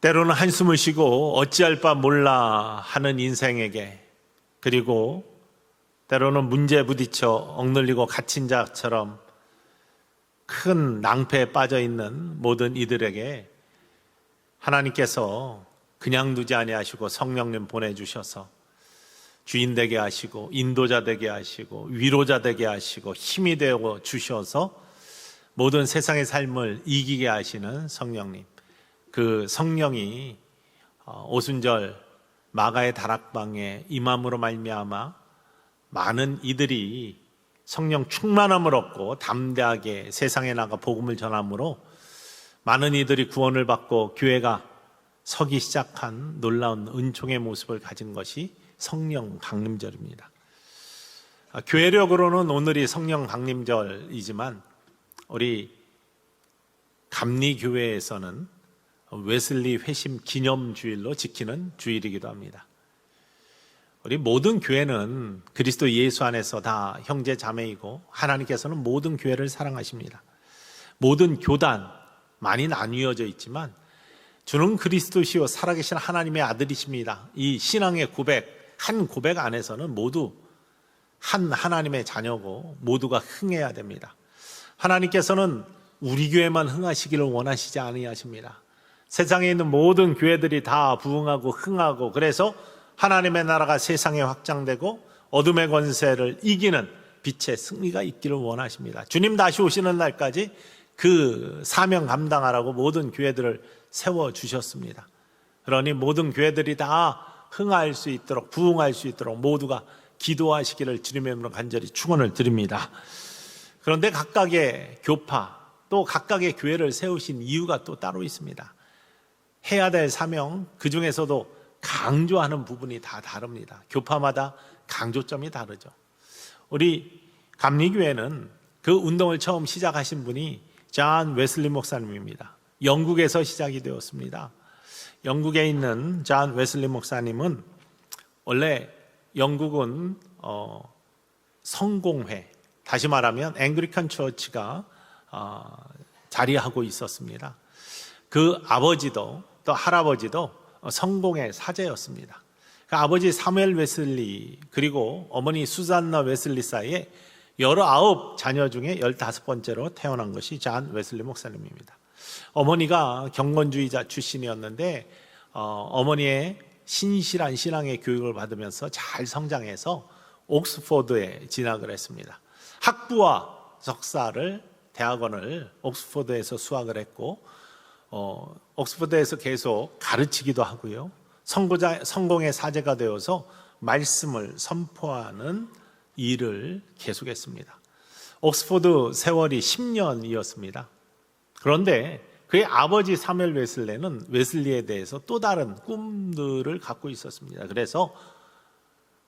때로는 한숨을 쉬고 어찌할 바 몰라 하는 인생에게, 그리고 때로는 문제에 부딪혀 억눌리고 갇힌 자처럼 큰 낭패에 빠져 있는 모든 이들에게 하나님께서 그냥 두지 아니하시고 성령님 보내주셔서 주인 되게 하시고 인도자 되게 하시고 위로자 되게 하시고 힘이 되어 주셔서 모든 세상의 삶을 이기게 하시는 성령님, 그 성령이 오순절 마가의 다락방에 임함으로 말미암아 많은 이들이 성령 충만함을 얻고 담대하게 세상에 나가 복음을 전함으로 많은 이들이 구원을 받고 교회가 서기 시작한 놀라운 은총의 모습을 가진 것이 성령 강림절입니다. 교회력으로는 오늘이 성령 강림절이지만 우리 감리교회에서는 웨슬리 회심 기념주일로 지키는 주일이기도 합니다. 우리 모든 교회는 그리스도 예수 안에서 다 형제 자매이고 하나님께서는 모든 교회를 사랑하십니다. 모든 교단 많이 나뉘어져 있지만 주는 그리스도시요 살아계신 하나님의 아들이십니다. 이 신앙의 고백, 한 고백 안에서는 모두 한 하나님의 자녀고 모두가 흥해야 됩니다. 하나님께서는 우리 교회만 흥하시기를 원하시지 아니하십니다. 세상에 있는 모든 교회들이 다 부흥하고 흥하고, 그래서 하나님의 나라가 세상에 확장되고 어둠의 권세를 이기는 빛의 승리가 있기를 원하십니다. 주님 다시 오시는 날까지 그 사명 감당하라고 모든 교회들을 세워주셨습니다. 그러니 모든 교회들이 다 흥할 수 있도록, 부흥할 수 있도록 모두가 기도하시기를 주님의 이름으로 간절히 축원을 드립니다. 그런데 각각의 교파, 또 각각의 교회를 세우신 이유가 또 따로 있습니다. 해야 될 사명, 그 중에서도 강조하는 부분이 다 다릅니다. 교파마다 강조점이 다르죠. 우리 감리교회는 그 운동을 처음 시작하신 분이 존 웨슬리 목사님입니다. 영국에서 시작이 되었습니다. 영국에 있는 존 웨슬리 목사님은 원래 영국은 성공회, 다시 말하면 앵글리칸 처치가 자리하고 있었습니다. 그 아버지도 또 할아버지도 성공의 사제였습니다. 그 아버지 사무엘 웨슬리 그리고 어머니 수잔나 웨슬리 사이에 19 자녀 중에 15번째로 태어난 것이 존 웨슬리 목사님입니다. 어머니가 경건주의자 출신이었는데 어머니의 신실한 신앙의 교육을 받으면서 잘 성장해서 옥스포드에 진학을 했습니다. 학부와 석사를 대학원을 옥스포드에서 수학을 했고 옥스포드에서 계속 가르치기도 하고요. 성공의 사제가 되어서 말씀을 선포하는 일을 계속했습니다. 옥스포드 세월이 10년이었습니다. 그런데 그의 아버지 사무엘 웨슬리는 웨슬리에 대해서 또 다른 꿈들을 갖고 있었습니다. 그래서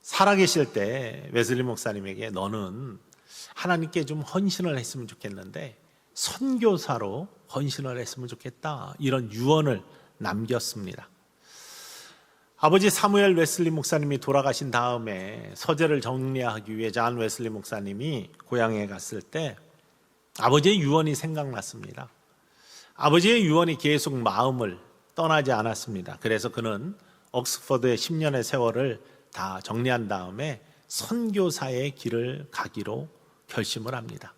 살아계실 때 웨슬리 목사님에게 너는 하나님께 좀 헌신을 했으면 좋겠는데 선교사로 헌신을 했으면 좋겠다, 이런 유언을 남겼습니다. 아버지 사무엘 웨슬리 목사님이 돌아가신 다음에 서재를 정리하기 위해 존 웨슬리 목사님이 고향에 갔을 때 아버지의 유언이 생각났습니다. 아버지의 유언이 계속 마음을 떠나지 않았습니다. 그래서 그는 옥스퍼드의 10년의 세월을 다 정리한 다음에 선교사의 길을 가기로 결심을 합니다.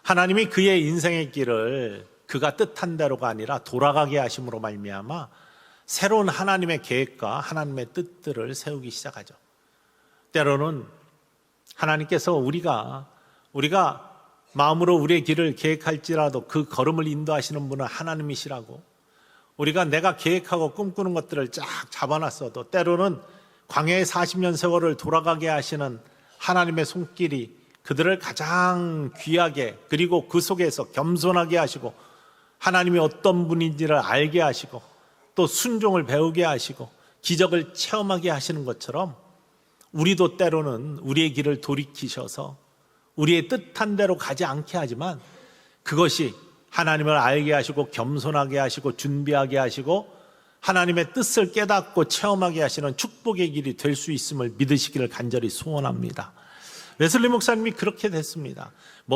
하나님이 그의 인생의 길을 그가 뜻한 대로가 아니라 돌아가게 하심으로 말미암아 새로운 하나님의 계획과 하나님의 뜻들을 세우기 시작하죠. 때로는 하나님께서 우리가 마음으로 우리의 길을 계획할지라도 그 걸음을 인도하시는 분은 하나님이시라고, 우리가 내가 계획하고 꿈꾸는 것들을 쫙 잡아놨어도 때로는 광야의 40년 세월을 돌아가게 하시는 하나님의 손길이 그들을 가장 귀하게, 그리고 그 속에서 겸손하게 하시고 하나님이 어떤 분인지를 알게 하시고 또 순종을 배우게 하시고 기적을 체험하게 하시는 것처럼 우리도 때로는 우리의 길을 돌이키셔서 우리의 뜻한 대로 가지 않게 하지만 그것이 하나님을 알게 하시고 겸손하게 하시고 준비하게 하시고 하나님의 뜻을 깨닫고 체험하게 하시는 축복의 길이 될 수 있음을 믿으시기를 간절히 소원합니다. 웨슬리 목사님이 그렇게 됐습니다.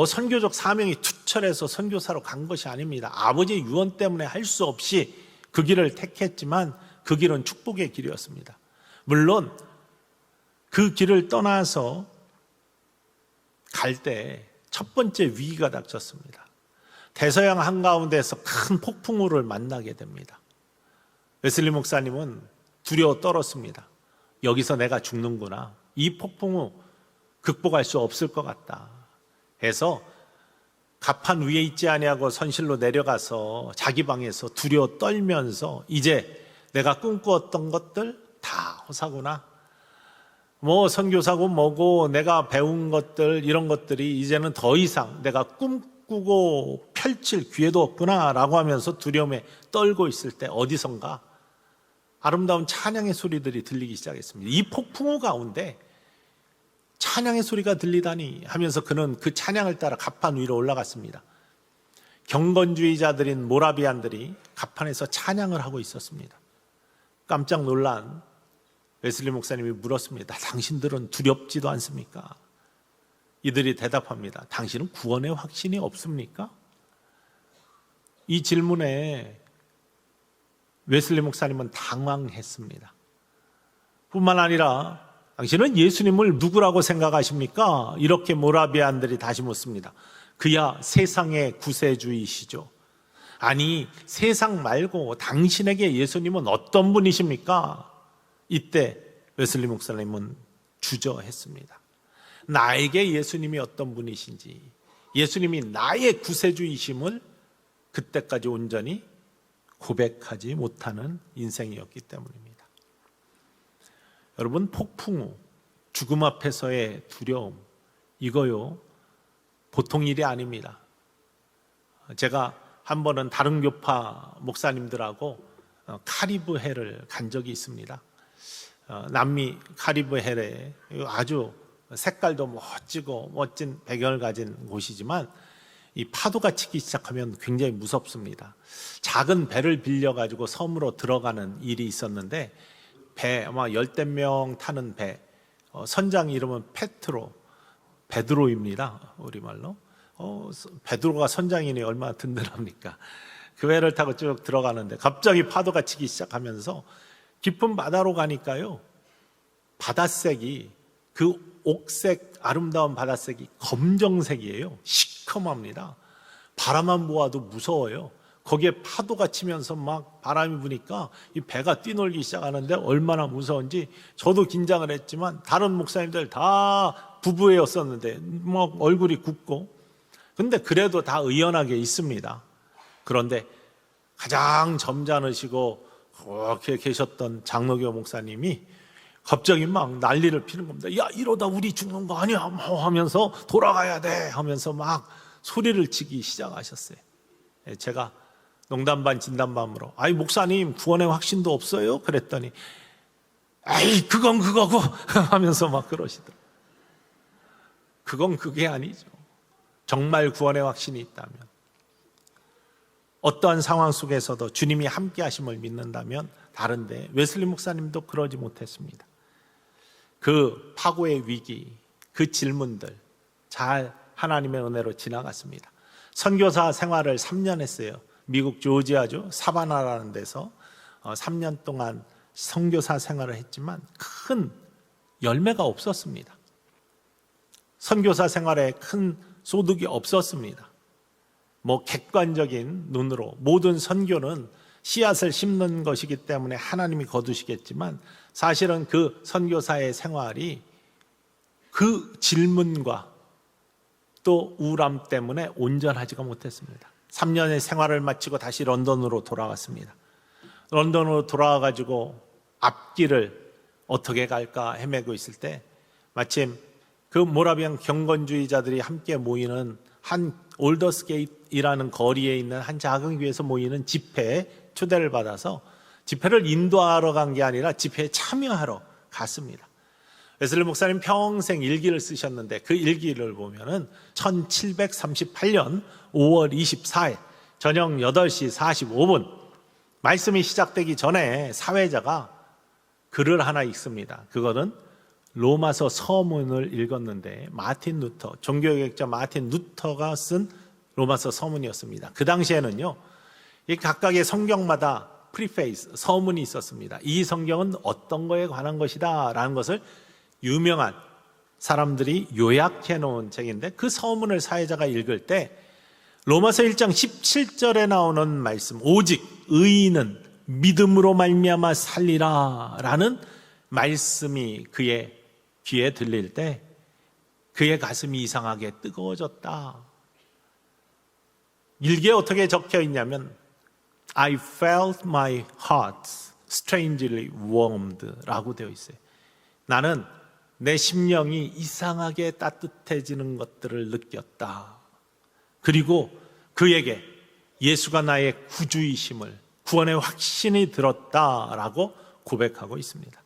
선교적 사명이 투철해서 선교사로 간 것이 아닙니다. 아버지의 유언 때문에 할 수 없이 그 길을 택했지만 그 길은 축복의 길이었습니다. 물론 그 길을 떠나서 갈 때 첫 번째 위기가 닥쳤습니다. 대서양 한가운데에서 큰 폭풍우를 만나게 됩니다. 웨슬리 목사님은 두려워 떨었습니다. 여기서 내가 죽는구나. 이 폭풍우 극복할 수 없을 것 같다 해서 갑판 위에 있지 아니하고 선실로 내려가서 자기 방에서 두려워 떨면서 이제 내가 꿈꾸었던 것들 다 허사구나. 뭐 선교사고 뭐고 내가 배운 것들 이런 것들이 이제는 더 이상 내가 꿈꾸고 펼칠 기회도 없구나 라고 하면서 두려움에 떨고 있을 때 어디선가 아름다운 찬양의 소리들이 들리기 시작했습니다. 이 폭풍우 가운데 찬양의 소리가 들리다니 하면서 그는 그 찬양을 따라 갑판 위로 올라갔습니다. 경건주의자들인 모라비안들이 갑판에서 찬양을 하고 있었습니다. 깜짝 놀란 웨슬리 목사님이 물었습니다. 당신들은 두렵지도 않습니까? 이들이 대답합니다. 당신은 구원의 확신이 없습니까? 이 질문에 웨슬리 목사님은 당황했습니다. 뿐만 아니라 당신은 예수님을 누구라고 생각하십니까? 이렇게 모라비안들이 다시 묻습니다. 그야 세상의 구세주이시죠. 아니 세상 말고 당신에게 예수님은 어떤 분이십니까? 이때 웨슬리 목사님은 주저했습니다. 나에게 예수님이 어떤 분이신지, 예수님이 나의 구세주이심을 그때까지 온전히 고백하지 못하는 인생이었기 때문입니다. 여러분, 폭풍우, 죽음 앞에서의 두려움, 이거요 보통 일이 아닙니다. 제가 한 번은 다른 교파 목사님들하고 카리브해를 간 적이 있습니다. 남미 카리브해에 아주 색깔도 멋지고 멋진 배경을 가진 곳이지만 이 파도가 치기 시작하면 굉장히 무섭습니다. 작은 배를 빌려가지고 섬으로 들어가는 일이 있었는데 배 아마 10명 타는 배, 선장 이름은 베드로입니다. 우리말로. 베드로가 선장이니 얼마나 든든합니까? 그 배를 타고 쭉 들어가는데 갑자기 파도가 치기 시작하면서 깊은 바다로 가니까요, 바다색이 그 옥색 아름다운 바다색이 검정색이에요. 시커멉니다. 바람만 보아도 무서워요. 거기에 파도가 치면서 막 바람이 부니까 이 배가 뛰놀기 시작하는데 얼마나 무서운지 저도 긴장을 했지만 다른 목사님들 다 부부였었는데 막 얼굴이 굽고, 근데 그래도 다 의연하게 있습니다. 그런데 가장 점잖으시고 그렇게 계셨던 장로교 목사님이 갑자기 막 난리를 피는 겁니다. 야, 이러다 우리 죽는 거 아니야 하면서 돌아가야 돼 하면서 막 소리를 치기 시작하셨어요. 제가 농담 반 진담 반으로 아이 목사님 구원의 확신도 없어요? 그랬더니 아이 그건 그거고 하면서 막 그러시더라고요. 그건 그게 아니죠. 정말 구원의 확신이 있다면, 어떠한 상황 속에서도 주님이 함께 하심을 믿는다면 다른데 웨슬리 목사님도 그러지 못했습니다. 그 파고의 위기, 그 질문들 잘 하나님의 은혜로 지나갔습니다. 선교사 생활을 3년 했어요. 미국 조지아주 사바나라는 데서 3년 동안 선교사 생활을 했지만 큰 열매가 없었습니다. 선교사 생활에 큰 소득이 없었습니다. 뭐 객관적인 눈으로 모든 선교는 씨앗을 심는 것이기 때문에 하나님이 거두시겠지만 사실은 그 선교사의 생활이 그 질문과 또 우울함 때문에 온전하지가 못했습니다. 3년의 생활을 마치고 다시 런던으로 돌아왔습니다. 런던으로 돌아와가지고 앞길을 어떻게 갈까 헤매고 있을 때 마침 그 모라비안 경건주의자들이 함께 모이는 한 올더스게이트이라는 거리에 있는 한 작은 교회에서 모이는 집회에 초대를 받아서 집회를 인도하러 간 게 아니라 집회에 참여하러 갔습니다. 웨슬리 목사님 평생 일기를 쓰셨는데 그 일기를 보면은 1738년 5월 24일 저녁 8시 45분 말씀이 시작되기 전에 사회자가 글을 하나 읽습니다. 그거는 로마서 서문을 읽었는데 마틴 루터, 종교개혁자 마틴 루터가 쓴 로마서 서문이었습니다. 그 당시에는요, 이 각각의 성경마다 프리페이스, 서문이 있었습니다. 이 성경은 어떤 거에 관한 것이다 라는 것을 유명한 사람들이 요약해 놓은 책인데, 그 서문을 사회자가 읽을 때 로마서 1장 17절에 나오는 말씀, 오직 의인은 믿음으로 말미암아 살리라 라는 말씀이 그의 귀에 들릴 때 그의 가슴이 이상하게 뜨거워졌다. 일기에 어떻게 적혀 있냐면 I felt my heart strangely warmed 라고 되어 있어요. 나는 내 심령이 이상하게 따뜻해지는 것들을 느꼈다. 그리고 그에게 예수가 나의 구주이심을, 구원의 확신이 들었다라고 고백하고 있습니다.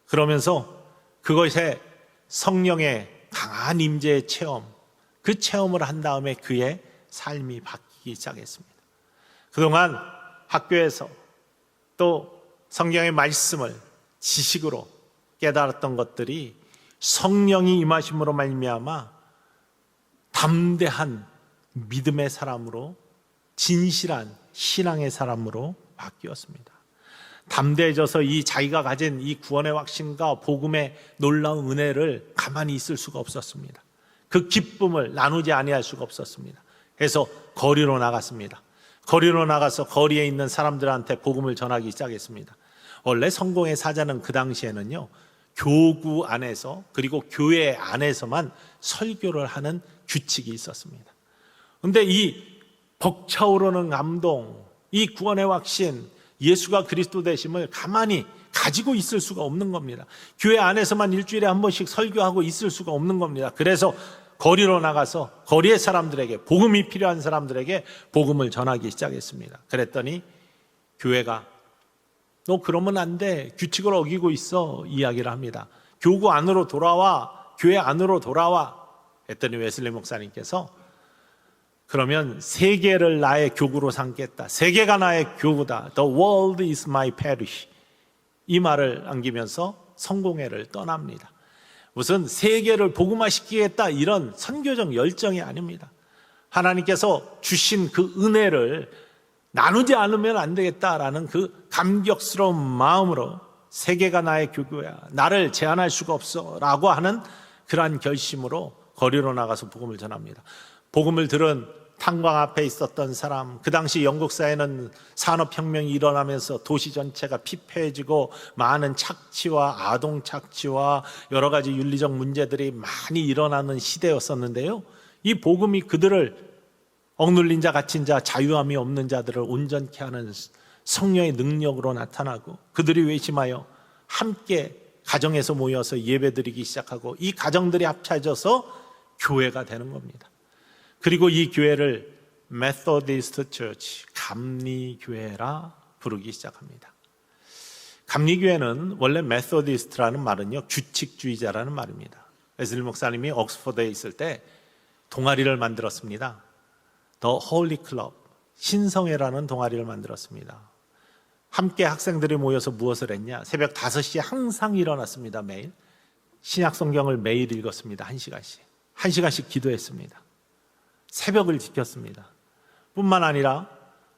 그러면서 그것에 성령의 강한 임재의 체험, 그 체험을 한 다음에 그의 삶이 바뀌기 시작했습니다. 그동안 학교에서 또 성경의 말씀을 지식으로 깨달았던 것들이 성령이 임하심으로 말미암아 담대한 믿음의 사람으로, 진실한 신앙의 사람으로 바뀌었습니다. 담대해져서 이 자기가 가진 이 구원의 확신과 복음의 놀라운 은혜를 가만히 있을 수가 없었습니다. 그 기쁨을 나누지 아니할 수가 없었습니다. 그래서 거리로 나갔습니다. 거리로 나가서 거리에 있는 사람들한테 복음을 전하기 시작했습니다. 원래 성공의 사자는 그 당시에는요, 교구 안에서 그리고 교회 안에서만 설교를 하는 규칙이 있었습니다. 그런데 이 벅차오르는 감동, 이 구원의 확신, 예수가 그리스도 되심을 가만히 가지고 있을 수가 없는 겁니다. 교회 안에서만 일주일에 한 번씩 설교하고 있을 수가 없는 겁니다. 그래서 거리로 나가서 거리의 사람들에게, 복음이 필요한 사람들에게 복음을 전하기 시작했습니다. 그랬더니 교회가 너 그러면 안 돼, 규칙을 어기고 있어 이야기를 합니다. 교구 안으로 돌아와, 교회 안으로 돌아와 했더니 웨슬리 목사님께서 그러면 세계를 나의 교구로 삼겠다, 세계가 나의 교구다, The world is my parish, 이 말을 남기면서 성공회를 떠납니다. 무슨 세계를 복음화시키겠다 이런 선교적 열정이 아닙니다. 하나님께서 주신 그 은혜를 나누지 않으면 안 되겠다라는 그 감격스러운 마음으로 세계가 나의 교구야, 나를 제한할 수가 없어 라고 하는 그러한 결심으로 거리로 나가서 복음을 전합니다. 복음을 들은 탄광 앞에 있었던 사람, 그 당시 영국 사회는 산업혁명이 일어나면서 도시 전체가 피폐해지고 많은 착취와 아동 착취와 여러 가지 윤리적 문제들이 많이 일어나는 시대였었는데요, 이 복음이 그들을 억눌린 자, 갇힌 자, 자유함이 없는 자들을 온전케 하는 성령의 능력으로 나타나고, 그들이 외심하여 함께 가정에서 모여서 예배드리기 시작하고, 이 가정들이 합쳐져서 교회가 되는 겁니다. 그리고 이 교회를 메소디스트 처치, 감리교회라 부르기 시작합니다. 감리교회는 원래 메소디스트라는 말은요, 규칙주의자라는 말입니다. 웨슬리 목사님이 옥스퍼드에 있을 때 동아리를 만들었습니다. The Holy Club, 신성회라는 동아리를 만들었습니다. 함께 학생들이 모여서 무엇을 했냐? 새벽 5시에 항상 일어났습니다. 매일 신약 성경을 매일 읽었습니다. 1시간씩 기도했습니다. 새벽을 지켰습니다. 뿐만 아니라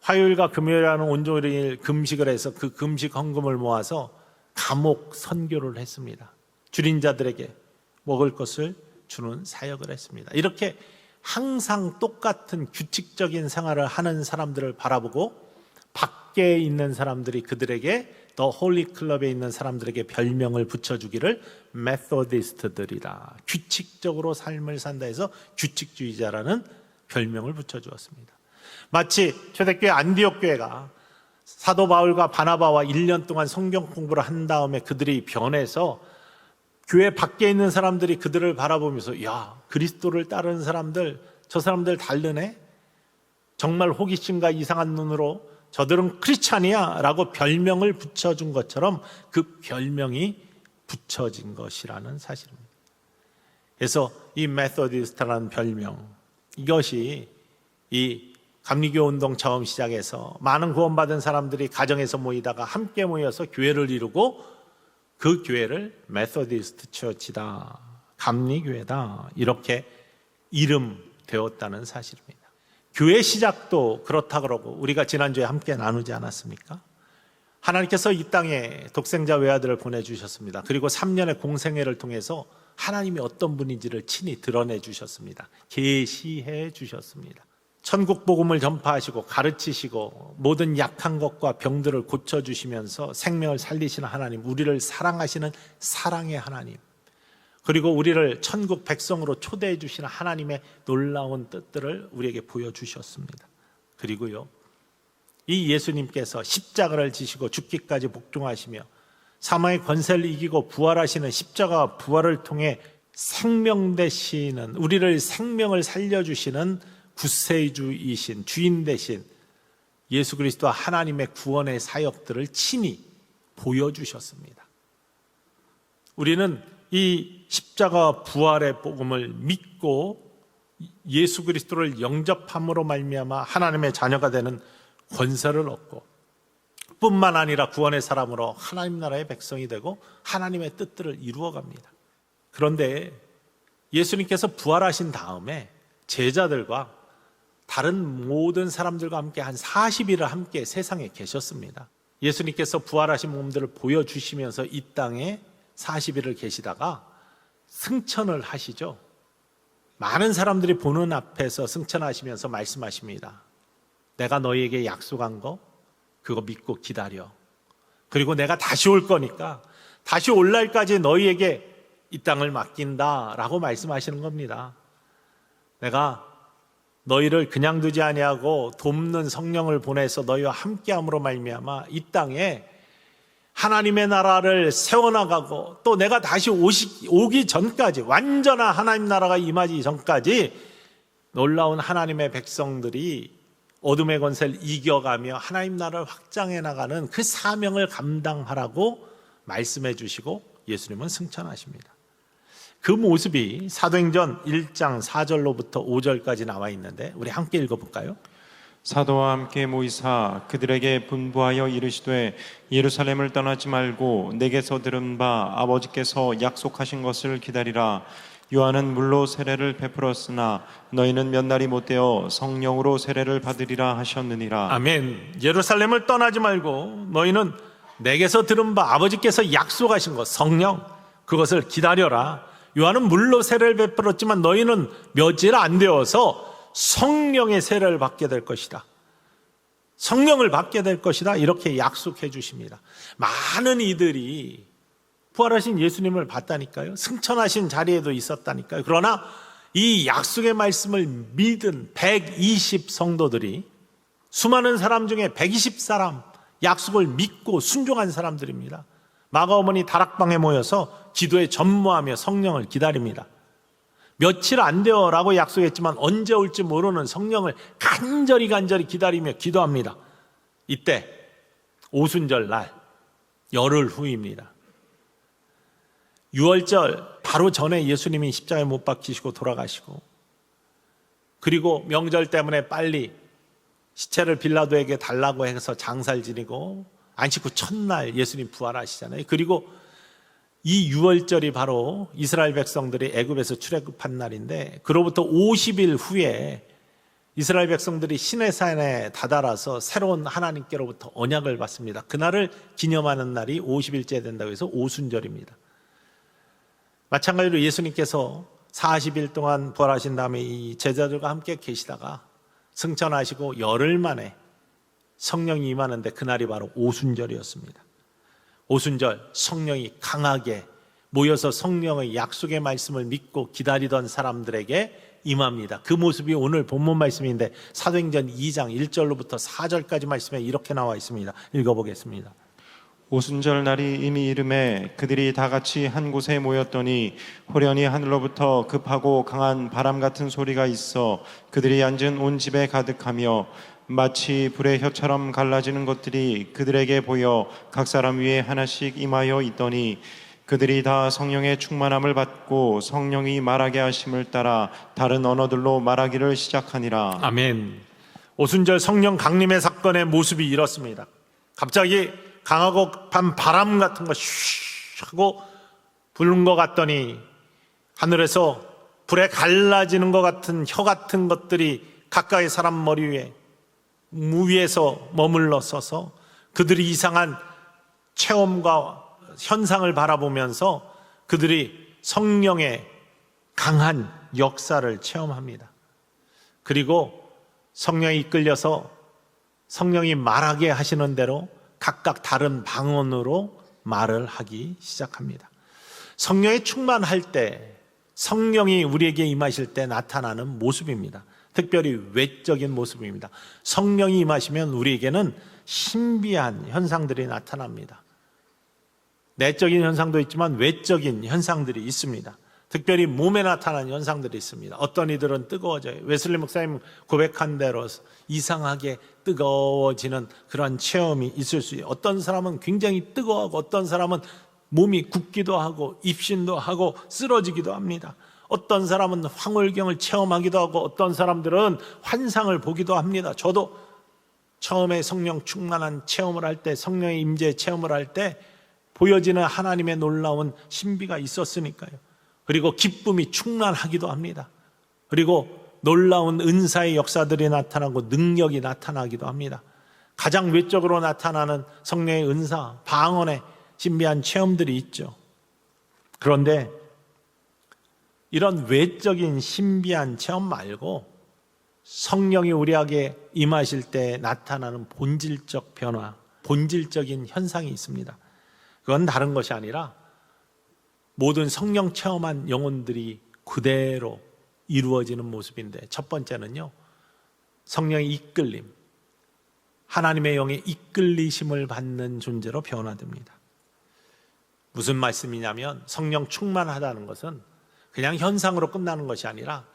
화요일과 금요일이라는 온종일 금식을 해서 그 금식 헌금을 모아서 감옥 선교를 했습니다. 줄인 자들에게 먹을 것을 주는 사역을 했습니다. 이렇게 항상 똑같은 규칙적인 생활을 하는 사람들을 바라보고 밖에 있는 사람들이 그들에게, 더 홀리 클럽에 있는 사람들에게 별명을 붙여주기를 메소디스트들이라, 규칙적으로 삶을 산다 해서 규칙주의자라는 별명을 붙여주었습니다. 마치 초대교회 안디옥 교회가 사도 바울과 바나바와 1년 동안 성경 공부를 한 다음에 그들이 변해서 교회 밖에 있는 사람들이 그들을 바라보면서, 야, 그리스도를 따르는 사람들, 저 사람들 다르네? 정말 호기심과 이상한 눈으로 저들은 크리스찬이야 라고 별명을 붙여준 것처럼 그 별명이 붙여진 것이라는 사실입니다. 그래서 이 메소디스트라는 별명, 이것이 이 감리교 운동 처음 시작해서 많은 구원받은 사람들이 가정에서 모이다가 함께 모여서 교회를 이루고, 그 교회를 메소디스트 처치다, 감리교회다, 이렇게 이름되었다는 사실입니다. 교회 시작도 그렇다 그러고 우리가 지난주에 함께 나누지 않았습니까? 하나님께서 이 땅에 독생자 외아들을 보내주셨습니다. 그리고 3년의 공생애를 통해서 하나님이 어떤 분인지를 친히 드러내 주셨습니다. 계시해 주셨습니다. 천국 복음을 전파하시고 가르치시고 모든 약한 것과 병들을 고쳐주시면서 생명을 살리시는 하나님, 우리를 사랑하시는 사랑의 하나님, 그리고 우리를 천국 백성으로 초대해 주시는 하나님의 놀라운 뜻들을 우리에게 보여주셨습니다. 그리고요, 이 예수님께서 십자가를 지시고 죽기까지 복종하시며 사망의 권세를 이기고 부활하시는 십자가 부활을 통해 생명 되시는, 우리를 생명을 살려주시는 구세주이신, 주인 되신 예수 그리스도 하나님의 구원의 사역들을 친히 보여주셨습니다. 우리는 이 십자가 부활의 복음을 믿고 예수 그리스도를 영접함으로 말미암아 하나님의 자녀가 되는 권세를 얻고, 뿐만 아니라 구원의 사람으로 하나님 나라의 백성이 되고 하나님의 뜻들을 이루어갑니다. 그런데 예수님께서 부활하신 다음에 제자들과 다른 모든 사람들과 함께 한 40일을 함께 세상에 계셨습니다. 예수님께서 부활하신 몸들을 보여주시면서 이 땅에 40일을 계시다가 승천을 하시죠. 많은 사람들이 보는 앞에서 승천하시면서 말씀하십니다. 내가 너희에게 약속한 거 그거 믿고 기다려. 그리고 내가 다시 올 거니까 다시 올 날까지 너희에게 이 땅을 맡긴다 라고 말씀하시는 겁니다. 내가 너희를 그냥 두지 아니하고 돕는 성령을 보내서 너희와 함께함으로 말미암아 이 땅에 하나님의 나라를 세워나가고, 또 내가 다시 오기 전까지, 완전한 하나님 나라가 임하기 전까지 놀라운 하나님의 백성들이 어둠의 권세를 이겨가며 하나님 나라를 확장해 나가는 그 사명을 감당하라고 말씀해 주시고 예수님은 승천하십니다. 그 모습이 사도행전 1장 4절로부터 5절까지 나와 있는데 우리 함께 읽어볼까요? 사도와 함께 모이사 그들에게 분부하여 이르시되 예루살렘을 떠나지 말고 내게서 들은 바 아버지께서 약속하신 것을 기다리라. 요한은 물로 세례를 베풀었으나 너희는 몇 날이 못되어 성령으로 세례를 받으리라 하셨느니라. 아멘. 예루살렘을 떠나지 말고 너희는 내게서 들은 바 아버지께서 약속하신 것, 성령, 그것을 기다려라. 요한은 물로 세례를 베풀었지만 너희는 며칠 안 되어서 성령의 세례를 받게 될 것이다. 성령을 받게 될 것이다. 이렇게 약속해 주십니다. 많은 이들이 부활하신 예수님을 봤다니까요. 승천하신 자리에도 있었다니까요. 그러나 이 약속의 말씀을 믿은 120 성도들이, 수많은 사람 중에 120사람, 약속을 믿고 순종한 사람들입니다. 마가 어머니 다락방에 모여서 기도에 전무하며 성령을 기다립니다. 며칠 안 돼요 라고 약속했지만 언제 올지 모르는 성령을 간절히 기다리며 기도합니다. 이때 오순절 날 열흘 후입니다. 유월절 바로 전에 예수님이 십자가에 못 박히시고 돌아가시고, 그리고 명절 때문에 빨리 시체를 빌라도에게 달라고 해서 장사를 지니고 안식 후 첫날 예수님 부활하시잖아요. 그리고 이 유월절이 바로 이스라엘 백성들이 애굽에서 출애굽한 날인데, 그로부터 50일 후에 이스라엘 백성들이 시내산에 다다라서 새로운 하나님께로부터 언약을 받습니다. 그날을 기념하는 날이 50일째 된다고 해서 오순절입니다. 마찬가지로 예수님께서 40일 동안 부활하신 다음에 이 제자들과 함께 계시다가 승천하시고 열흘 만에 성령이 임하는데 그날이 바로 오순절이었습니다. 오순절 성령이 강하게 모여서 성령의 약속의 말씀을 믿고 기다리던 사람들에게 임합니다. 그 모습이 오늘 본문 말씀인데 사도행전 2장 1절로부터 4절까지 말씀에 이렇게 나와 있습니다. 읽어보겠습니다. 오순절 날이 이미 이름에 그들이 다 같이 한 곳에 모였더니 호련히 하늘로부터 급하고 강한 바람 같은 소리가 있어 그들이 앉은 온 집에 가득하며 마치 불의 혀처럼 갈라지는 것들이 그들에게 보여 각 사람 위에 하나씩 임하여 있더니 그들이 다 성령의 충만함을 받고 성령이 말하게 하심을 따라 다른 언어들로 말하기를 시작하니라. 아멘. 오순절 성령 강림의 사건의 모습이 이렇습니다. 갑자기 강하고 한 바람 같은 거 슉 하고 부는 것 같더니 하늘에서 불에 갈라지는 것 같은 혀 같은 것들이 가까이 사람 머리 위에, 위에서 머물러 서서 그들이 이상한 체험과 현상을 바라보면서 그들이 성령의 강한 역사를 체험합니다. 그리고 성령에 이끌려서 성령이 말하게 하시는 대로 각각 다른 방언으로 말을 하기 시작합니다. 성령에 충만할 때, 성령이 우리에게 임하실 때 나타나는 모습입니다. 특별히 외적인 모습입니다. 성령이 임하시면 우리에게는 신비한 현상들이 나타납니다. 내적인 현상도 있지만 외적인 현상들이 있습니다. 특별히 몸에 나타나는 현상들이 있습니다. 어떤 이들은 뜨거워져요. 웨슬리 목사님 고백한 대로 이상하게 뜨거워지는 그런 체험이 있을 수 있어요. 어떤 사람은 굉장히 뜨거워하고 어떤 사람은 몸이 굳기도 하고 입신도 하고 쓰러지기도 합니다. 어떤 사람은 황홀경을 체험하기도 하고 어떤 사람들은 환상을 보기도 합니다. 저도 처음에 성령 충만한 체험을 할 때, 성령의 임재 체험을 할 때 보여지는 하나님의 놀라운 신비가 있었으니까요. 그리고 기쁨이 충만하기도 합니다. 그리고 놀라운 은사의 역사들이 나타나고 능력이 나타나기도 합니다. 가장 외적으로 나타나는 성령의 은사, 방언의 신비한 체험들이 있죠. 그런데 이런 외적인 신비한 체험 말고 성령이 우리에게 임하실 때 나타나는 본질적 변화, 본질적인 현상이 있습니다. 그건 다른 것이 아니라 모든 성령 체험한 영혼들이 그대로 이루어지는 모습인데, 첫 번째는요, 성령의 이끌림, 하나님의 영의 이끌리심을 받는 존재로 변화됩니다. 무슨 말씀이냐면 성령 충만하다는 것은 그냥 현상으로 끝나는 것이 아니라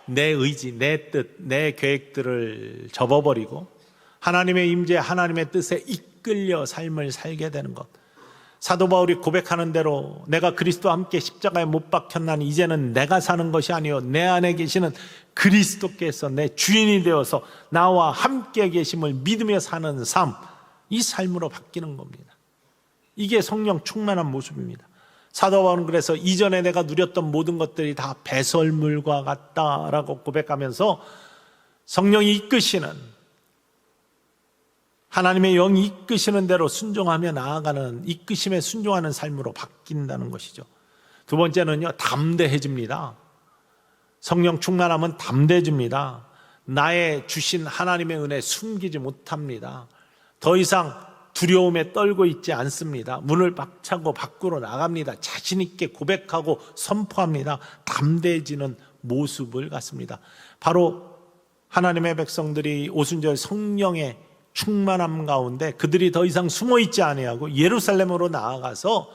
내 의지, 내 뜻, 내 계획들을 접어버리고 하나님의 임재, 하나님의 뜻에 이끌려 삶을 살게 되는 것. 사도 바울이 고백하는 대로 내가 그리스도와 함께 십자가에 못 박혔나니 이제는 내가 사는 것이 아니요 내 안에 계시는 그리스도께서 내 주인이 되어서 나와 함께 계심을 믿으며 사는 삶, 이 삶으로 바뀌는 겁니다. 이게 성령 충만한 모습입니다. 사도 바울은 그래서 이전에 내가 누렸던 모든 것들이 다 배설물과 같다라고 고백하면서 성령이 이끄시는, 하나님의 영이 이끄시는 대로 순종하며 나아가는, 이끄심에 순종하는 삶으로 바뀐다는 것이죠. 두 번째는요, 담대해집니다. 성령 충만하면 담대해집니다. 나의 주신 하나님의 은혜 숨기지 못합니다. 더 이상 두려움에 떨고 있지 않습니다. 문을 박차고 밖으로 나갑니다. 자신 있게 고백하고 선포합니다. 담대해지는 모습을 갖습니다. 바로 하나님의 백성들이 오순절 성령의 충만함 가운데 그들이 더 이상 숨어있지 아니하고 예루살렘으로 나아가서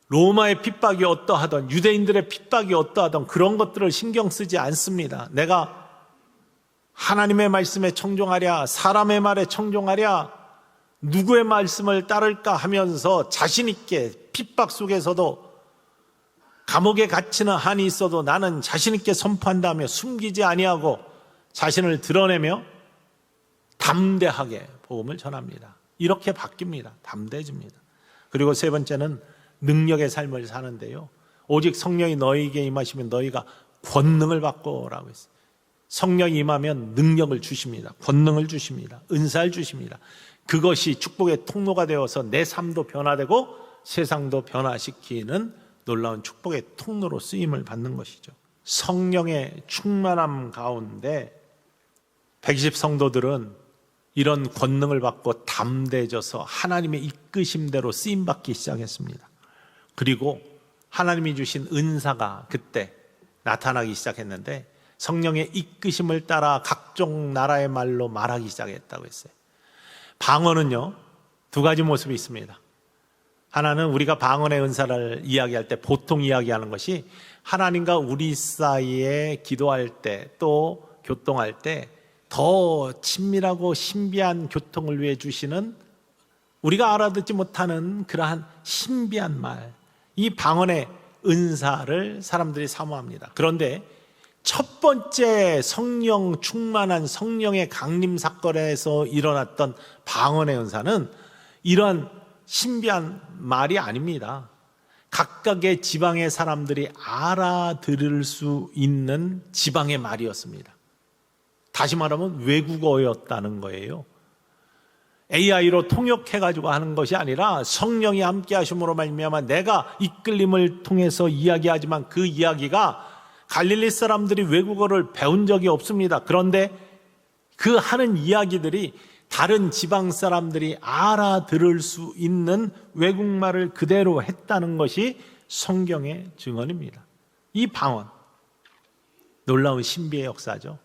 로마의 핍박이 어떠하던, 유대인들의 핍박이 어떠하던 그런 것들을 신경 쓰지 않습니다. 내가 하나님의 말씀에 청종하랴, 사람의 말에 청종하랴, 누구의 말씀을 따를까 하면서 자신 있게 핍박 속에서도 감옥에 갇히는 한이 있어도 나는 자신 있게 선포한다며 숨기지 아니하고 자신을 드러내며 담대하게 복음을 전합니다. 이렇게 바뀝니다. 담대해집니다. 그리고 세 번째는 능력의 삶을 사는데요, 오직 성령이 너희에게 임하시면 너희가 권능을 받고라고 했어요. 성령이 임하면 능력을 주십니다. 권능을 주십니다. 은사를 주십니다. 그것이 축복의 통로가 되어서 내 삶도 변화되고 세상도 변화시키는 놀라운 축복의 통로로 쓰임을 받는 것이죠. 성령의 충만함 가운데 120 성도들은 이런 권능을 받고 담대해져서 하나님의 이끄심대로 쓰임받기 시작했습니다. 그리고 하나님이 주신 은사가 그때 나타나기 시작했는데 성령의 이끄심을 따라 각종 나라의 말로 말하기 시작했다고 했어요. 방언은요, 두 가지 모습이 있습니다. 하나는 우리가 방언의 은사를 이야기할 때 보통 이야기하는 것이 하나님과 우리 사이에 기도할 때 또 교통할 때 더 친밀하고 신비한 교통을 위해 주시는, 우리가 알아듣지 못하는 그러한 신비한 말, 이 방언의 은사를 사람들이 사모합니다. 그런데 첫 번째 성령 충만한 성령의 강림 사건에서 일어났던 방언의 은사는 이러한 신비한 말이 아닙니다. 각각의 지방의 사람들이 알아들을 수 있는 지방의 말이었습니다. 다시 말하면 외국어였다는 거예요. AI로 통역해가지고 하는 것이 아니라 성령이 함께 하심으로 말미암아 내가 이끌림을 통해서 이야기하지만 그 이야기가 갈릴리 사람들이 외국어를 배운 적이 없습니다. 그런데 그 하는 이야기들이 다른 지방 사람들이 알아들을 수 있는 외국말을 그대로 했다는 것이 성경의 증언입니다. 이 방언, 놀라운 신비의 역사죠.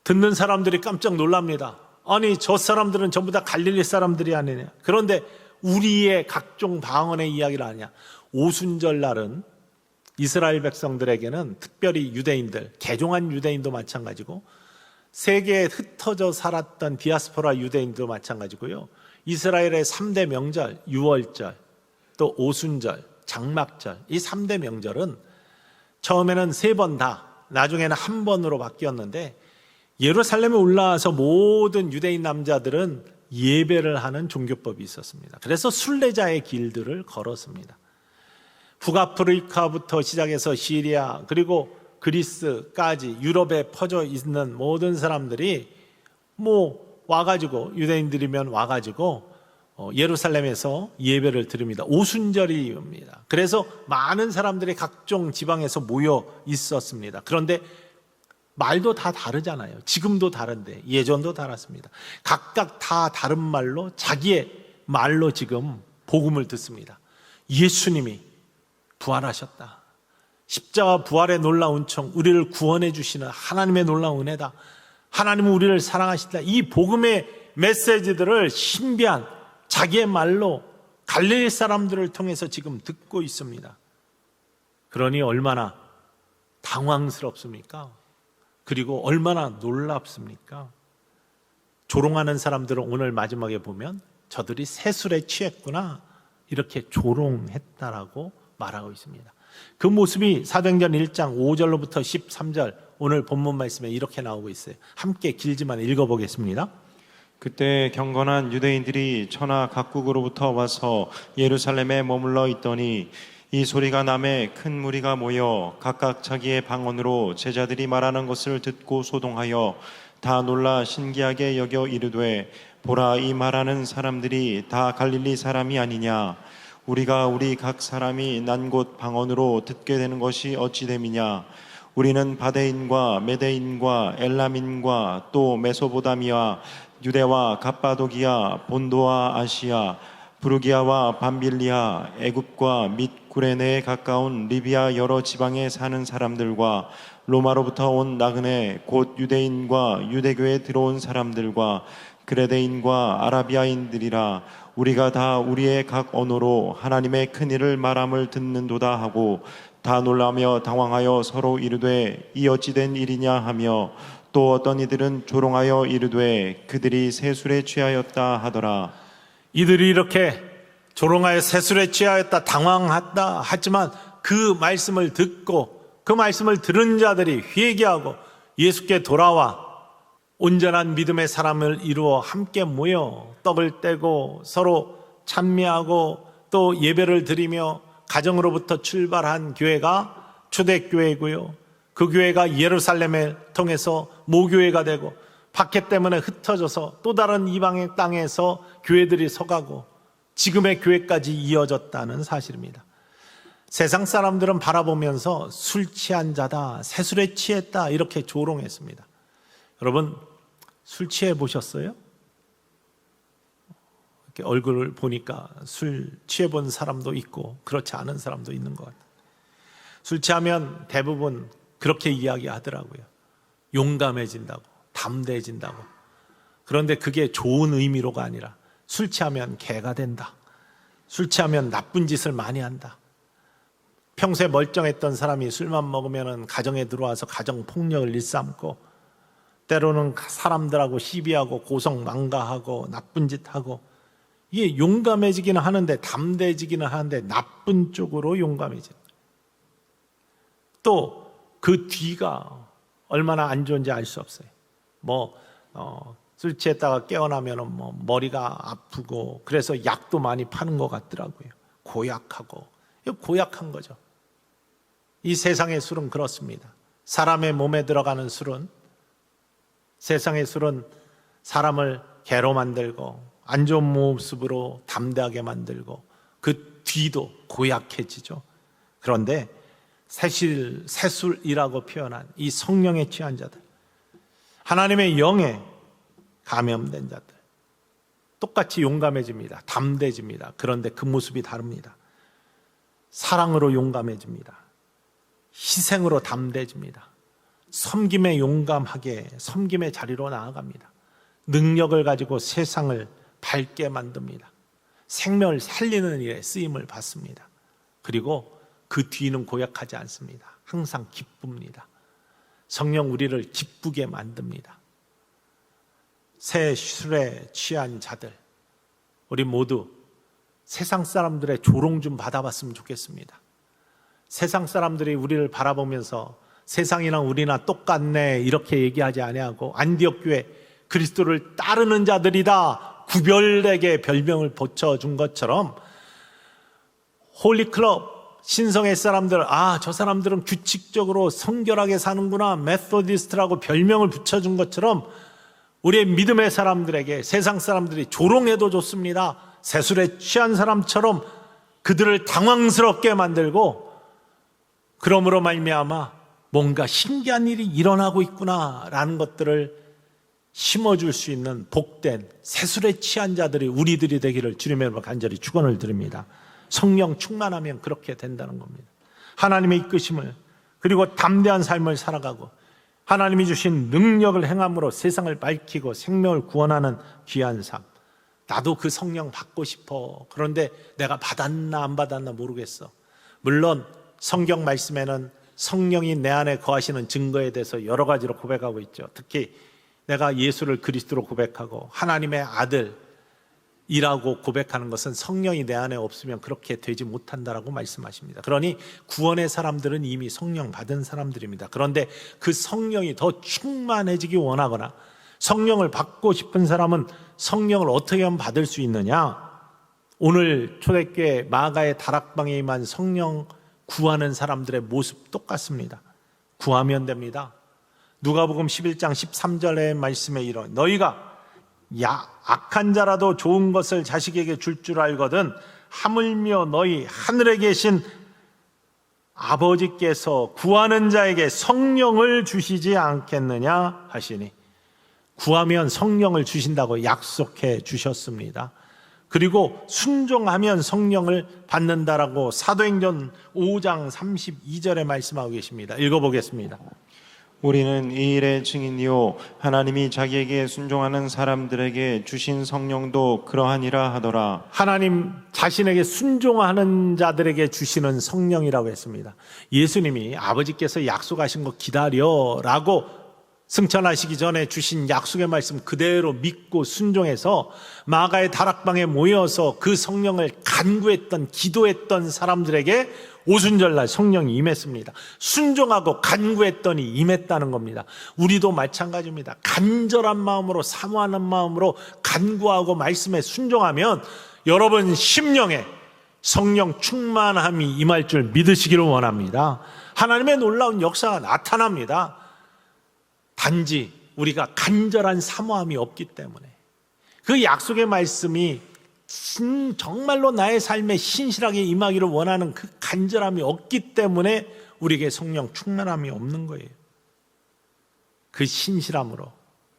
듣는 사람들이 깜짝 놀랍니다. 아니, 저 사람들은 전부 다 갈릴리 사람들이 아니냐. 그런데 우리의 각종 방언의 이야기를 하냐. 오순절날은 이스라엘 백성들에게는 특별히 유대인들, 개종한 유대인도 마찬가지고 세계에 흩어져 살았던 디아스포라 유대인도 마찬가지고요. 이스라엘의 3대 명절, 유월절, 또 오순절, 장막절, 이 3대 명절은 처음에는 3번 다, 나중에는 한 번으로 바뀌었는데 예루살렘에 올라와서 모든 유대인 남자들은 예배를 하는 종교법이 있었습니다. 그래서 순례자의 길들을 걸었습니다. 북아프리카부터 시작해서 시리아 그리고 그리스까지 유럽에 퍼져 있는 모든 사람들이 와가지고 유대인들이면 와가지고 예루살렘에서 예배를 드립니다. 오순절입니다. 그래서 많은 사람들이 각종 지방에서 모여 있었습니다. 그런데 말도 다 다르잖아요. 지금도 다른데 예전도 달랐습니다. 각각 다 다른 말로 자기의 말로 지금 복음을 듣습니다. 예수님이 부활하셨다. 십자가 부활의 놀라운 청, 우리를 구원해 주시는 하나님의 놀라운 은혜다. 하나님은 우리를 사랑하신다. 이 복음의 메시지들을 신비한 자기의 말로 갈릴리 사람들을 통해서 지금 듣고 있습니다. 그러니 얼마나 당황스럽습니까? 그리고 얼마나 놀랍습니까? 조롱하는 사람들은 오늘 마지막에 보면 저들이 세술에 취했구나 이렇게 조롱했다라고 말하고 있습니다. 그 모습이 사도행전 1장 5절로부터 13절 오늘 본문 말씀에 이렇게 나오고 있어요. 함께 길지만 읽어보겠습니다. 그때 경건한 유대인들이 천하 각국으로부터 와서 예루살렘에 머물러 있더니 이 소리가 남에 큰 무리가 모여 각각 자기의 방언으로 제자들이 말하는 것을 듣고 소동하여 다 놀라 신기하게 여겨 이르되 보라, 이 말하는 사람들이 다 갈릴리 사람이 아니냐. 우리가 우리 각 사람이 난 곳 방언으로 듣게 되는 것이 어찌 됨이냐. 우리는 바데인과 메데인과 엘람인과 또 메소보다미아, 유대와 갑바도기아, 본도와 아시아, 부르기아와 밤빌리아, 애굽과 및 구레네에 가까운 리비아 여러 지방에 사는 사람들과 로마로부터 온 나그네 곧 유대인과 유대교에 들어온 사람들과 그레데인과 아라비아인들이라. 우리가 다 우리의 각 언어로 하나님의 큰 일을 말함을 듣는도다 하고 다 놀라며 당황하여 서로 이르되 이 어찌 된 일이냐 하며 또 어떤 이들은 조롱하여 이르되 그들이 세술에 취하였다 하더라. 이들이 이렇게 조롱하여 세술에 취하였다 당황했다 하지만 그 말씀을 듣고 그 말씀을 들은 자들이 회개하고 예수께 돌아와 온전한 믿음의 사람을 이루어 함께 모여 떡을 떼고 서로 찬미하고 또 예배를 드리며 가정으로부터 출발한 교회가 초대교회이고요. 그 교회가 예루살렘을 통해서 모교회가 되고 박해 때문에 흩어져서 또 다른 이방의 땅에서 교회들이 서가고 지금의 교회까지 이어졌다는 사실입니다. 세상 사람들은 바라보면서 술 취한 자다, 세술에 취했다 이렇게 조롱했습니다. 여러분, 술 취해 보셨어요? 이렇게 얼굴을 보니까 술 취해 본 사람도 있고 그렇지 않은 사람도 있는 것 같아요. 술 취하면 대부분 그렇게 이야기하더라고요. 용감해진다고, 담대해진다고. 그런데 그게 좋은 의미로가 아니라 술 취하면 개가 된다. 술 취하면 나쁜 짓을 많이 한다. 평소에 멀쩡했던 사람이 술만 먹으면 가정에 들어와서 가정 폭력을 일삼고 때로는 사람들하고 시비하고 고성망가하고 나쁜 짓하고 이게 용감해지기는 하는데 담대해지기는 하는데 나쁜 쪽으로 용감해진다. 또 그 뒤가 얼마나 안 좋은지 알 수 없어요. 술 취했다가 깨어나면 머리가 아프고 그래서 약도 많이 파는 것 같더라고요. 고약하고 이거 고약한 거죠. 이 세상의 술은 그렇습니다. 사람의 몸에 들어가는 술은 세상의 술은 사람을 개로 만들고 안 좋은 모습으로 담대하게 만들고 그 뒤도 고약해지죠. 그런데 세술이라고 표현한 이 성령에 취한 자들, 하나님의 영에 감염된 자들, 똑같이 용감해집니다. 담대해집니다. 그런데 그 모습이 다릅니다. 사랑으로 용감해집니다. 희생으로 담대해집니다. 섬김에 용감하게 섬김의 자리로 나아갑니다. 능력을 가지고 세상을 밝게 만듭니다. 생명을 살리는 일에 쓰임을 받습니다. 그리고 그 뒤는 고약하지 않습니다. 항상 기쁩니다. 성령 우리를 기쁘게 만듭니다. 새 술에 취한 자들, 우리 모두 세상 사람들의 조롱 좀 받아봤으면 좋겠습니다. 세상 사람들이 우리를 바라보면서 세상이랑 우리나 똑같네 이렇게 얘기하지 아니하고 안디옥 교회 그리스도를 따르는 자들이다 구별되게 별명을 붙여준 것처럼 홀리클럽 신성의 사람들, 저 사람들은 규칙적으로 성결하게 사는구나, 메소디스트라고 별명을 붙여준 것처럼 우리의 믿음의 사람들에게 세상 사람들이 조롱해도 좋습니다. 세술에 취한 사람처럼 그들을 당황스럽게 만들고, 그러므로 말미암아 뭔가 신기한 일이 일어나고 있구나라는 것들을 심어줄 수 있는 복된 세술에 취한 자들이 우리들이 되기를 주님의 이름으로 간절히 축원을 드립니다. 성령 충만하면 그렇게 된다는 겁니다. 하나님의 이끄심을, 그리고 담대한 삶을 살아가고 하나님이 주신 능력을 행함으로 세상을 밝히고 생명을 구원하는 귀한 삶. 나도 그 성령 받고 싶어. 그런데 내가 받았나 안 받았나 모르겠어. 물론 성경 말씀에는 성령이 내 안에 거하시는 증거에 대해서 여러 가지로 고백하고 있죠. 특히 내가 예수를 그리스도로 고백하고 하나님의 아들이라고 고백하는 것은 성령이 내 안에 없으면 그렇게 되지 못한다라고 말씀하십니다. 그러니 구원의 사람들은 이미 성령 받은 사람들입니다. 그런데 그 성령이 더 충만해지기 원하거나 성령을 받고 싶은 사람은 성령을 어떻게 하면 받을 수 있느냐? 오늘 초대교회 마가의 다락방에 임한 성령 구하는 사람들의 모습 똑같습니다. 구하면 됩니다. 누가복음 11장 13절의 말씀에 이런, 너희가 악한 자라도 좋은 것을 자식에게 줄 줄 알거든 하물며 너희 하늘에 계신 아버지께서 구하는 자에게 성령을 주시지 않겠느냐 하시니, 구하면 성령을 주신다고 약속해 주셨습니다. 그리고 순종하면 성령을 받는다라고 사도행전 5장 32절에 말씀하고 계십니다. 읽어보겠습니다. 우리는 이 일의 증인이요 하나님이 자기에게 순종하는 사람들에게 주신 성령도 그러하니라 하더라. 하나님 자신에게 순종하는 자들에게 주시는 성령이라고 했습니다. 예수님이 아버지께서 약속하신 거 기다려라고 승천하시기 전에 주신 약속의 말씀 그대로 믿고 순종해서 마가의 다락방에 모여서 그 성령을 간구했던, 기도했던 사람들에게 오순절날 성령이 임했습니다. 순종하고 간구했더니 임했다는 겁니다. 우리도 마찬가지입니다. 간절한 마음으로, 사모하는 마음으로 간구하고 말씀에 순종하면 여러분 심령에 성령 충만함이 임할 줄 믿으시기를 원합니다. 하나님의 놀라운 역사가 나타납니다. 단지 우리가 간절한 사모함이 없기 때문에, 그 약속의 말씀이 정말로 나의 삶에 신실하게 임하기를 원하는 그 간절함이 없기 때문에 우리에게 성령 충만함이 없는 거예요. 그 신실함으로,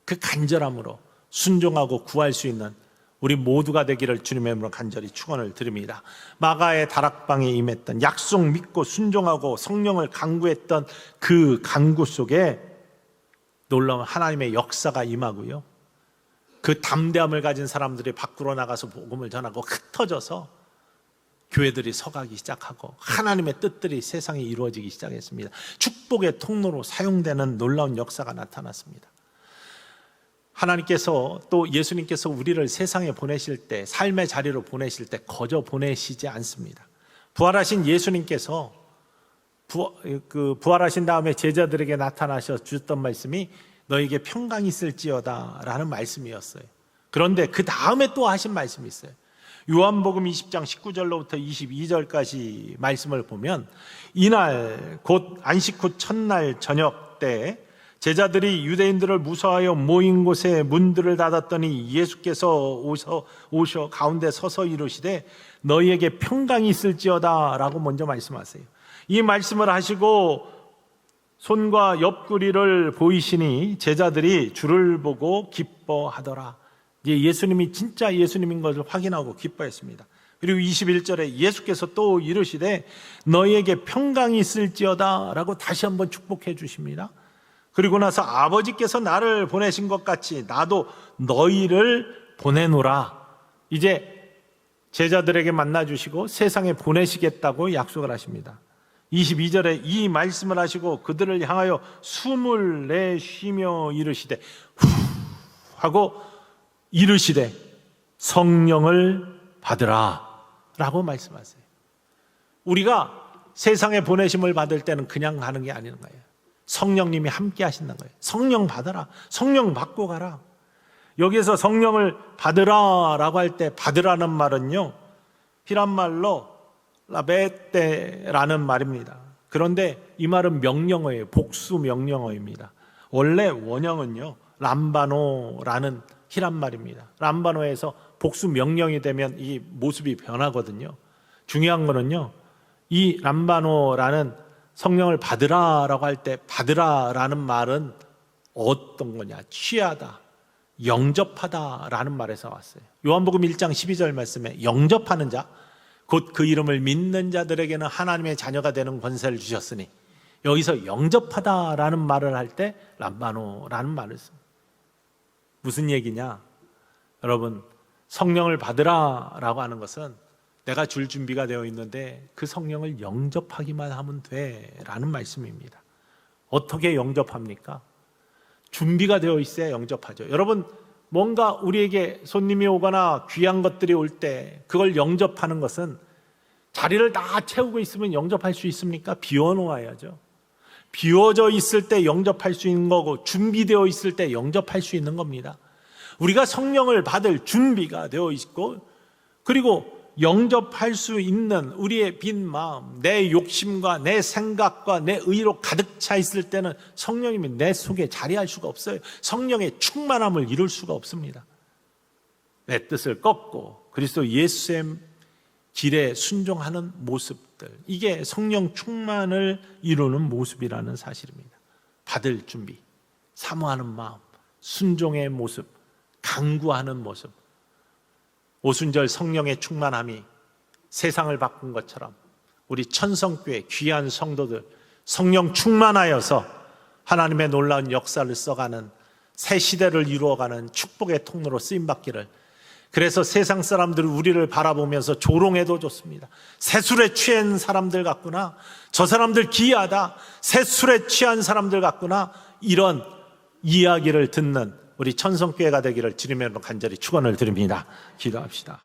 그 간절함으로 순종하고 구할 수 있는 우리 모두가 되기를 주님의 이름으로 간절히 축원을 드립니다. 마가의 다락방에 임했던, 약속 믿고 순종하고 성령을 간구했던 그 간구 속에 놀라운 하나님의 역사가 임하고요, 그 담대함을 가진 사람들이 밖으로 나가서 복음을 전하고 흩어져서 교회들이 서가기 시작하고 하나님의 뜻들이 세상에 이루어지기 시작했습니다. 축복의 통로로 사용되는 놀라운 역사가 나타났습니다. 하나님께서, 또 예수님께서 우리를 세상에 보내실 때, 삶의 자리로 보내실 때 거저 보내시지 않습니다. 부활하신 예수님께서 부활하신 다음에 제자들에게 나타나셔 주셨던 말씀이 너에게 평강이 있을지어다 라는 말씀이었어요. 그런데 그 다음에 또 하신 말씀이 있어요. 요한복음 20장 19절로부터 22절까지 말씀을 보면, 이날 곧 안식 후 첫날 저녁 때 제자들이 유대인들을 무서워하여 모인 곳에 문들을 닫았더니 예수께서 오셔 가운데 서서 이르시되 너희에게 평강이 있을지어다 라고 먼저 말씀하세요. 이 말씀을 하시고 손과 옆구리를 보이시니 제자들이 주를 보고 기뻐하더라. 이제 예수님이 진짜 예수님인 것을 확인하고 기뻐했습니다. 그리고 21절에 예수께서 또 이르시되 너희에게 평강이 있을지어다 라고 다시 한번 축복해 주십니다. 그리고 나서 아버지께서 나를 보내신 것 같이 나도 너희를 보내노라. 이제 제자들에게 만나주시고 세상에 보내시겠다고 약속을 하십니다. 22절에 이 말씀을 하시고 그들을 향하여 숨을 내쉬며 이르시되 후 하고 이르시되 성령을 받으라 라고 말씀하세요. 우리가 세상에 보내심을 받을 때는 그냥 가는 게 아닌 거예요. 성령님이 함께 하신다는 거예요. 성령 받아라. 성령 받고 가라. 여기에서 성령을 받으라 라고 할 때 받으라는 말은요, 히란 말로 라베테라는 말입니다. 그런데 이 말은 명령어예요. 복수 명령어입니다. 원래 원형은요 람바노라는 히란 말입니다. 람바노에서 복수 명령이 되면 이 모습이 변하거든요. 중요한 거는요, 이 람바노라는 성령을 받으라라고 할 때 받으라라는 말은 어떤 거냐? 취하다, 영접하다라는 말에서 왔어요. 요한복음 1장 12절 말씀에 영접하는 자, 곧 그 이름을 믿는 자들에게는 하나님의 자녀가 되는 권세를 주셨으니, 여기서 영접하다라는 말을 할 때 람바노라는 말을 씁니다. 무슨 얘기냐? 여러분, 성령을 받으라라고 하는 것은 내가 줄 준비가 되어 있는데 그 성령을 영접하기만 하면 돼라는 말씀입니다. 어떻게 영접합니까? 준비가 되어 있어야 영접하죠. 여러분, 뭔가 우리에게 손님이 오거나 귀한 것들이 올 때 그걸 영접하는 것은 자리를 다 채우고 있으면 영접할 수 있습니까? 비워놓아야죠. 비워져 있을 때 영접할 수 있는 거고 준비되어 있을 때 영접할 수 있는 겁니다. 우리가 성령을 받을 준비가 되어 있고, 그리고 영접할 수 있는 우리의 빈 마음, 내 욕심과 내 생각과 내 의로 가득 차 있을 때는 성령님이 내 속에 자리할 수가 없어요. 성령의 충만함을 이룰 수가 없습니다. 내 뜻을 꺾고 그리스도 예수의 길에 순종하는 모습들, 이게 성령 충만을 이루는 모습이라는 사실입니다. 받을 준비, 사모하는 마음, 순종의 모습, 간구하는 모습. 오순절 성령의 충만함이 세상을 바꾼 것처럼 우리 천성교회 귀한 성도들 성령 충만하여서 하나님의 놀라운 역사를 써가는 새 시대를 이루어가는 축복의 통로로 쓰임받기를, 그래서 세상 사람들이 우리를 바라보면서 조롱해도 좋습니다. 새 술에 취한 사람들 같구나, 저 사람들 기이하다, 새 술에 취한 사람들 같구나, 이런 이야기를 듣는 우리 천성교회가 되기를 주님의 이름으로 간절히 축원을 드립니다. 기도합시다.